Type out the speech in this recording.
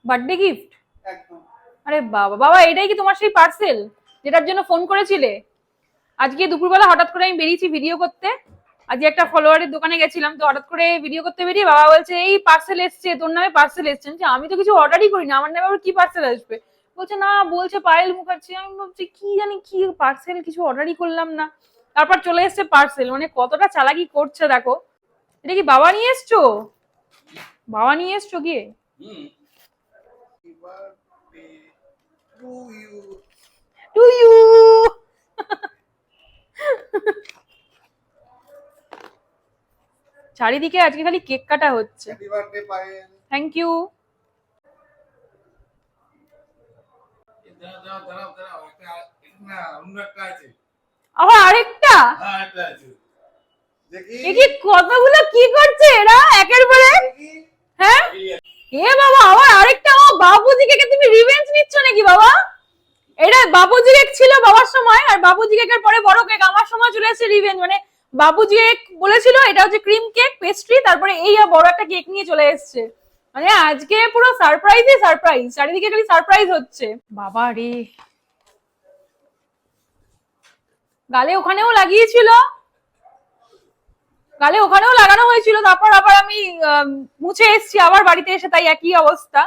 Birthday gift? আরে বাবা বাবা, এটাই কি তোমার সেই পার্সেল যেটার জন্য ফোন করেছিলে? আজকে দুপুরবেলা হঠাৎ করে আমি বেরিয়েছি ভিডিও করতে, আজকে একটা ফলোয়ারের দোকানে গেছিলাম, তো হঠাৎ করে ভিডিও করতে বেরিয়ে বাবা বলছে এই পার্সেল এসছে, তোর নামে পার্সেল এসছে। আমি তো কিছু অর্ডারই করি না, আমার নামে আবার কি পার্সেল আসবে? বলছে না, বলছে পায়েল মুখার্জি। আমি ভাবছি কি জানি কি পার্সেল, কিছু অর্ডারই করলাম না, তারপর চলে এসছে পার্সেল। মানে কতটা চালাকি করছে দেখো। এটা কি বাবা নিয়ে এসছো? বাবা নিয়ে এসছো গিয়ে? To you. চারিদিকে আজকে খালি কেক কাটা হচ্ছে। Thank you. আবার আরেকটা? দেখি কতগুলো কি করছে এরা একের পরে। হ্যাঁ এ বাবা, আবার আরেকটা। ও বাবুজি কেকে তুমি রিভেঞ্জ নিচ্ছ নাকি বাবা? এটা বাবুজি কেক ছিল বাবার সময়, আর বাবুজি কেকের পরে বড় কেক আমার সময় চলে এসেছে রিভেঞ্জ। মানে বাবুজি কেক বলেছিল এটা হচ্ছে ক্রিম কেক পেস্ট্রি, তারপরে এই বড় একটা কেক নিয়ে চলে এসেছে। মানে আজকে পুরো সারপ্রাইজই সারপ্রাইজ, চারিদিকে খালি সারপ্রাইজ হচ্ছে। বাবা রে, গালে ওখানেও লাগিয়েছিল, গালে ওখানেও লাগানো হয়েছিল, তারপর আবার আমি মুছে এসেছি আবার বাড়িতে এসে, তাই একই অবস্থা।